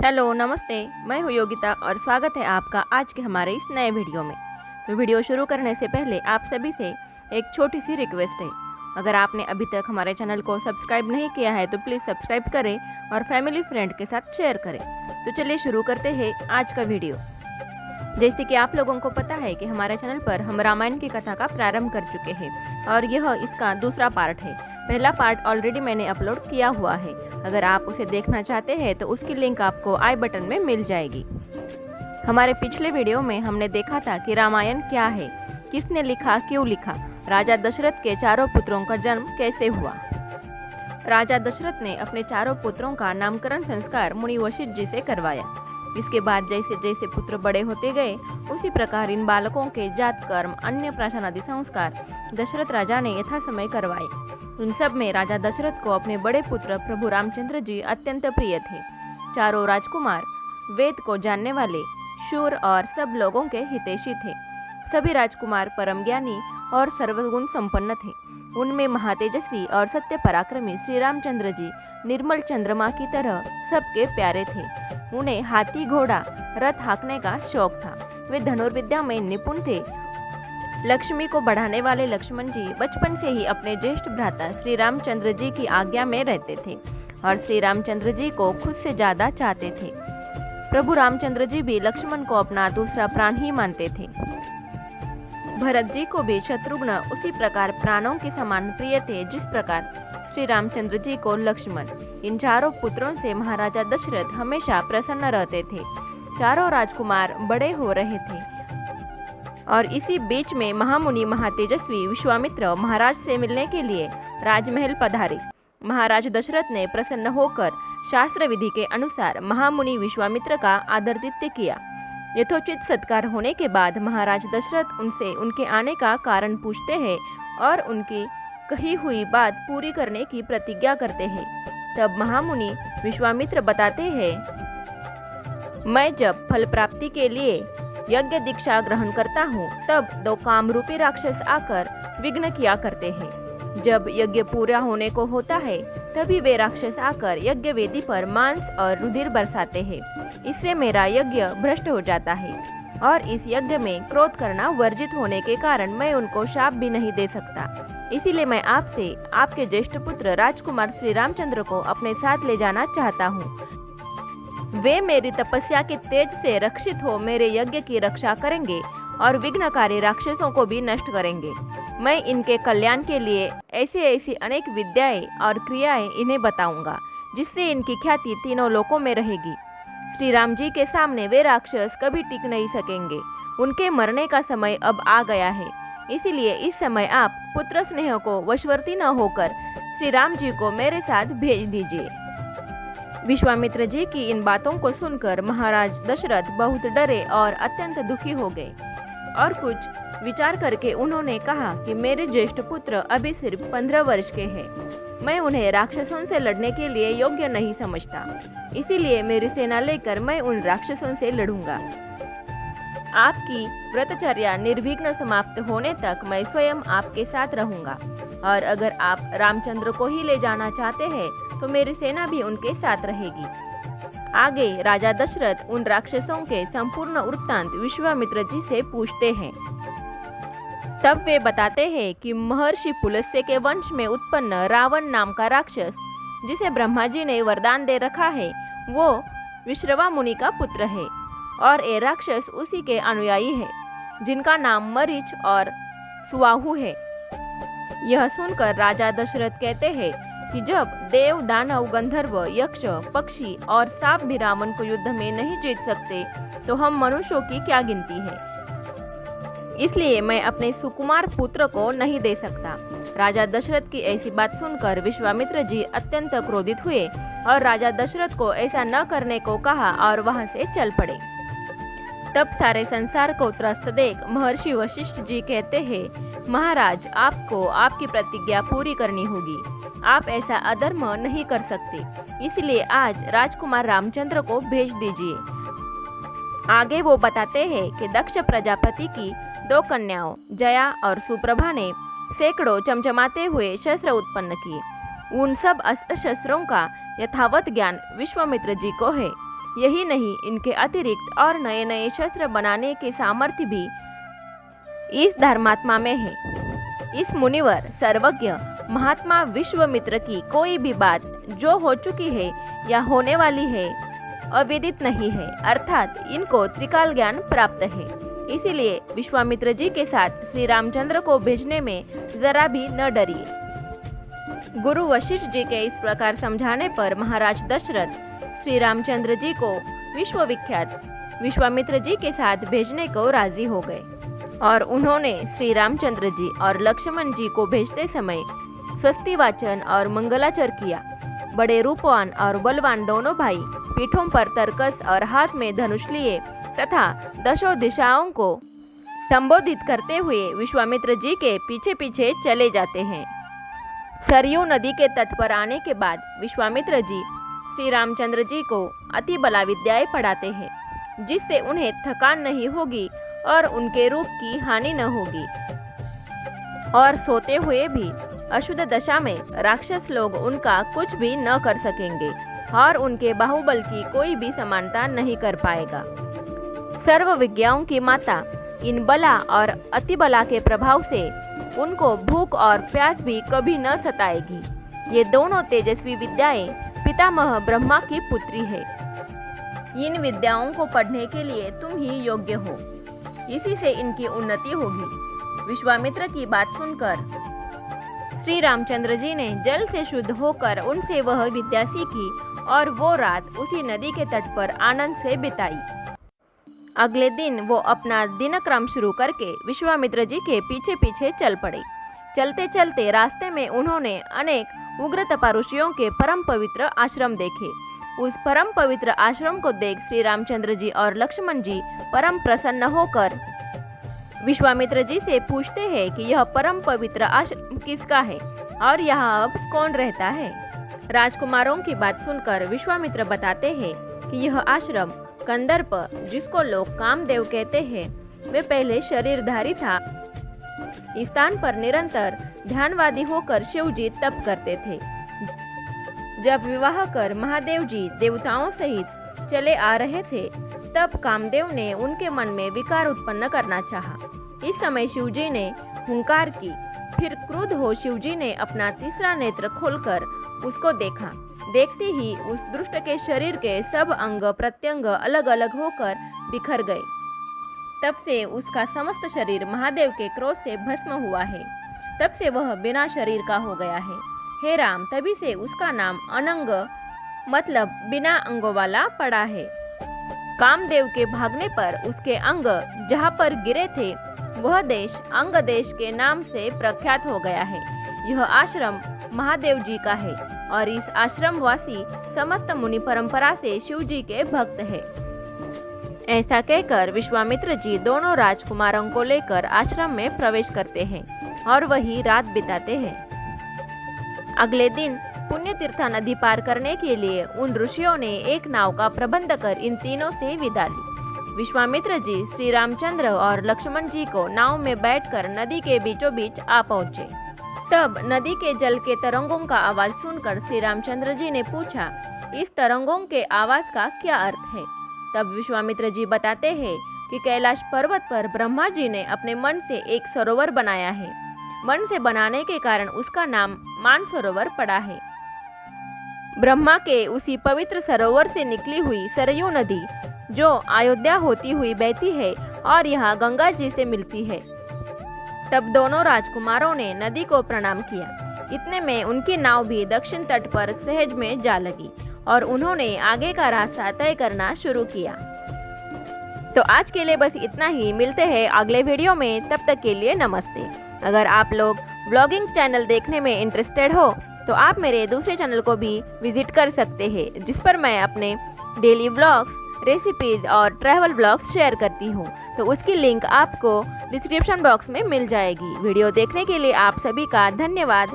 Hello नमस्ते, मैं हूँ योगिता और स्वागत है आपका आज के हमारे इस नए वीडियो में। तो वीडियो शुरू करने से पहले आप सभी से एक छोटी सी रिक्वेस्ट है। अगर आपने अभी तक हमारे चैनल को सब्सक्राइब नहीं किया है तो प्लीज़ सब्सक्राइब करें और फैमिली फ्रेंड के साथ शेयर करें। तो चलिए शुरू करते हैं आज का वीडियो। जैसे कि आप लोगों को पता है कि हमारे चैनल पर हम रामायण की कथा का प्रारंभ कर चुके हैं और यह इसका दूसरा पार्ट है। पहला पार्ट ऑलरेडी मैंने अपलोड किया हुआ है। अगर आप उसे देखना चाहते हैं तो उसकी लिंक आपको आई बटन में मिल जाएगी। हमारे पिछले वीडियो में हमने देखा था कि रामायण क्या है, किसने लिखा, क्यों लिखा, राजा दशरथ के चारों पुत्रों का जन्म कैसे हुआ। राजा दशरथ ने अपने चारों पुत्रों का नामकरण संस्कार मुनि वशिष्ठ जी से करवाया। इसके बाद जैसे जैसे पुत्र बड़े होते गए उसी प्रकार इन बालकों के जात कर्म अन्य प्राशन आदि संस्कार दशरथ राजा ने यथा समय करवाए। उन सब में राजा दशरथ को अपने बड़े पुत्र प्रभु रामचंद्र जी अत्यंत प्रिय थे। चारों राजकुमार वेद को जानने वाले, शूर और सब लोगों के हितैषी थे। सभी राजकुमार परम ज्ञानी और सर्वगुण संपन्न थे। उनमें महातेजस्वी और सत्य पराक्रमी श्री रामचंद्र जी निर्मल चंद्रमा की तरह सबके प्यारे थे। उन्हें हाथी, घोड़ा, रथ हाँकने का शौक था। वे धनुर्विद्या में निपुण थे। लक्ष्मी को बढ़ाने वाले लक्ष्मण जी बचपन से ही अपने ज्येष्ठ भ्राता श्री रामचंद्र जी की आज्ञा में रहते थे और श्री रामचंद्र जी को खुद से ज्यादा चाहते थे। प्रभु रामचंद्र जी भी लक्ष्मण को अपना दूसरा प्राण ही मानते थे। भरत जी को भी शत्रुघ्न उसी प्रकार प्राणों के समान प्रिय थे जिस प्रकार श्री रामचंद्र जी को लक्ष्मण। इन चारों पुत्रों से महाराजा दशरथ हमेशा प्रसन्न रहते थे। चारों राजकुमार बड़े हो रहे थे और इसी बीच में महामुनि महातेजस्वी विश्वामित्र महाराज से मिलने के लिए राजमहल पधारे। महाराज दशरथ ने प्रसन्न होकर शास्त्र विधि के अनुसार महामुनि विश्वामित्र का आदरातिथ्य किया। यथोचित सत्कार होने के बाद महाराज दशरथ उनसे उनके आने का कारण पूछते हैं और उनकी कही हुई बात पूरी करने की प्रतिज्ञा करते हैं। तब महामुनि विश्वामित्र बताते हैं, मैं जब फल प्राप्ति के लिए यज्ञ दीक्षा ग्रहण करता हूँ तब दो कामरूपी राक्षस आकर विघ्न किया करते हैं। जब यज्ञ पूरा होने को होता है तभी वे राक्षस आकर यज्ञ वेदी पर मांस और रुधिर बरसाते हैं। इससे मेरा यज्ञ भ्रष्ट हो जाता है और इस यज्ञ में क्रोध करना वर्जित होने के कारण मैं उनको शाप भी नहीं दे सकता। इसीलिए मैं आपसे आपके ज्येष्ठ पुत्र राजकुमार श्री रामचंद्र को अपने साथ ले जाना चाहता हूँ। वे मेरी तपस्या के तेज से रक्षित हो मेरे यज्ञ की रक्षा करेंगे और विघ्नकारी राक्षसों को भी नष्ट करेंगे। मैं इनके कल्याण के लिए ऐसी अनेक विद्याएं और क्रियाएं इन्हें बताऊंगा जिससे इनकी ख्याति तीनों लोकों में रहेगी। श्री राम जी के सामने वे राक्षस कभी टिक नहीं सकेंगे। उनके मरने का समय अब आ गया है। इसीलिए इस समय आप पुत्र स्नेह को वशवर्ती न होकर श्री राम जी को मेरे साथ भेज दीजिए। विश्वामित्र जी की इन बातों को सुनकर महाराज दशरथ बहुत डरे और अत्यंत दुखी हो गए और कुछ विचार करके उन्होंने कहा कि मेरे ज्येष्ठ पुत्र अभी सिर्फ 15 वर्ष के हैं। मैं उन्हें राक्षसों से लड़ने के लिए योग्य नहीं समझता। इसीलिए मेरी सेना लेकर मैं उन राक्षसों से लड़ूंगा। आपकी व्रतचर्या निर्विघ्न समाप्त होने तक मैं स्वयं आपके साथ रहूंगा और अगर आप रामचंद्र को ही ले जाना चाहते हैं तो मेरी सेना भी उनके साथ रहेगी। आगे राजा दशरथ उन राक्षसों के संपूर्ण वृत्तांत विश्वामित्र जी से पूछते हैं। तब वे बताते हैं कि महर्षि पुलस्त्य के वंश में उत्पन्न रावण नाम का राक्षस जिसे ब्रह्मा जी ने वरदान दे रखा है वो विश्रवा मुनि का पुत्र है और ये राक्षस उसी के अनुयायी है जिनका नाम मरीच और सुवाहु है। यह सुनकर राजा दशरथ कहते हैं कि जब देव, दानव, गंधर्व, यक्ष, पक्षी और सांप भी रावण को युद्ध में नहीं जीत सकते तो हम मनुष्यों की क्या गिनती है। इसलिए मैं अपने सुकुमार पुत्र को नहीं दे सकता। राजा दशरथ की ऐसी बात सुनकर विश्वामित्र जी अत्यंत क्रोधित हुए और राजा दशरथ को ऐसा न करने को कहा और वहां से चल पड़े। तब सारे संसार को त्रस्त देख महर्षि वशिष्ठ जी कहते हैं, महाराज आपको आपकी प्रतिज्ञा पूरी करनी होगी। आप ऐसा अधर्म नहीं कर सकते। इसलिए आज राजकुमार रामचंद्र को भेज दीजिए। आगे वो बताते हैं कि दक्ष प्रजापति की 2 कन्याओं जया और सुप्रभा ने सैकड़ों चमचमाते हुए शस्त्र उत्पन्न किए। उन सब अस्त्र शस्त्रों का यथावत ज्ञान विश्वामित्र जी को है। यही नहीं, इनके अतिरिक्त और नए नए शस्त्र बनाने के सामर्थ्य भी इस धर्मात्मा में है। इस मुनिवर सर्वज्ञ महात्मा विश्वामित्र की कोई भी बात जो हो चुकी है या होने वाली है अवेदित नहीं है, अर्थात इनको त्रिकाल ज्ञान प्राप्त है। इसीलिए विश्वामित्र जी के साथ श्री रामचंद्र को भेजने में जरा भी न डरिए। गुरु वशिष्ठ जी के इस प्रकार समझाने पर महाराज दशरथ श्री रामचंद्र जी को विश्वविख्यात विश्वामित्र जी के साथ भेजने को राजी हो गए और उन्होंने श्री रामचंद्र जी और लक्ष्मण जी को भेजते समय स्वस्ति वाचन और मंगलाचर किया। बड़े रूपवान और बलवान दोनों भाई पीठों पर तरकस और हाथ में धनुष लिए तथा दशों दिशाओं को संबोधित करते हुए विश्वामित्र जी के पीछे पीछे चले जाते हैं। सरयू नदी के तट पर आने के बाद विश्वामित्र जी श्री रामचंद्र जी को अति बला विद्याएं पढ़ाते हैं, जिससे उन्हें थकान नहीं होगी और उनके रूप की हानि न होगी। और सोते हुए भी अशुद्ध दशा में राक्षस लोग उनका कुछ भी न कर सकेंगे और उनके बाहुबल की कोई भी समानता नहीं कर पाएगा। सर्व विद्याओं की माता इन बला और अति बला के प्रभाव से उनको भूख और प्यास भी कभी न सताएगी। ये दोनों तेजस्वी विद्याएं पितामह ब्रह्मा की पुत्री है। इन विद्याओं को पढ़ने के लिए तुम ही योग्य हो, इसी से इनकी उन्नति होगी। विश्वामित्र की बात सुनकर श्री रामचंद्र जी ने जल से शुद्ध होकर उनसे वह विद्या सीखी और वो रात उसी नदी के तट पर आनंद से बिताई। अगले दिन वो अपना दिनक्रम शुरू करके विश्वामित्र जी के पीछे पीछे चल पड़े। चलते चलते रास्ते में उन्होंने अनेक उग्र तपस्वियों के परम पवित्र आश्रम देखे। उस परम पवित्र आश्रम को देख श्री रामचंद्र जी और लक्ष्मण जी परम प्रसन्न होकर विश्वामित्र जी से पूछते हैं कि यह परम पवित्र आश्रम किसका है और यहाँ अब कौन रहता है। राजकुमारों की बात सुनकर विश्वामित्र बताते हैं कि यह आश्रम कंदर्प, जिसको लोग कामदेव कहते हैं, वे पहले शरीरधारी था। इस स्थान पर निरंतर ध्यानवादी होकर शिव जी तप करते थे। जब विवाह कर महादेव जी देवताओं सहित चले आ रहे थे, तब कामदेव ने उनके मन में विकार उत्पन्न करना चाहा। इस समय शिवजी ने हुंकार की। फिर क्रुद्ध हो शिवजी ने अपना तीसरा नेत्र खोलकर उसको देखा। देखते ही उस दुष्ट के शरीर के सब अंग प्रत्यंग अलग अलग होकर बिखर गए। तब से उसका समस्त शरीर महादेव के क्रोध से भस्म हुआ है। तब से वह बिना शरीर का हो गया है। हे राम, तभी से उसका नाम अनंग मतलब बिना अंगों वाला पड़ा है। कामदेव के भागने पर उसके अंग जहाँ पर गिरे थे वह देश अंग देश के नाम से प्रख्यात हो गया है। यह आश्रम महादेव जी का है और इस आश्रम वासी समस्त मुनि परंपरा से शिव जी के भक्त है। ऐसा कहकर विश्वामित्र जी दोनों राजकुमारों को लेकर आश्रम में प्रवेश करते हैं और वही रात बिताते हैं। अगले दिन पुण्य तीर्था नदी पार करने के लिए उन ऋषियों ने एक नाव का प्रबंध कर इन तीनों से विदा ली। विश्वामित्र जी श्री रामचंद्र और लक्ष्मण जी को नाव में बैठकर नदी के बीचों बीच आ पहुँचे। तब नदी के जल के तरंगों का आवाज सुनकर श्री रामचंद्र जी ने पूछा, इस तरंगों के आवाज का क्या अर्थ है। तब विश्वामित्र जी बताते हैं कि कैलाश पर्वत पर ब्रह्मा जी ने अपने मन से एक सरोवर बनाया है। मन से बनाने के कारण उसका नाम मानसरोवर पड़ा है। ब्रह्मा के उसी पवित्र सरोवर से निकली हुई सरयू नदी जो अयोध्या होती हुई बहती है और यहाँ गंगा जी से मिलती है। तब दोनों राजकुमारों ने नदी को प्रणाम किया। इतने में उनकी नाव भी दक्षिण तट पर सहज में जा लगी और उन्होंने आगे का रास्ता तय करना शुरू किया। तो आज के लिए बस इतना ही। मिलते हैं अगले वीडियो में, तब तक के लिए नमस्ते। अगर आप लोग ब्लॉगिंग चैनल देखने में इंटरेस्टेड हो तो आप मेरे दूसरे चैनल को भी विजिट कर सकते हैं, जिस पर मैं अपने डेली व्लॉग्स, रेसिपीज और ट्रैवल ब्लॉग्स शेयर करती हूँ। तो उसकी लिंक आपको डिस्क्रिप्शन बॉक्स में मिल जाएगी। वीडियो देखने के लिए आप सभी का धन्यवाद।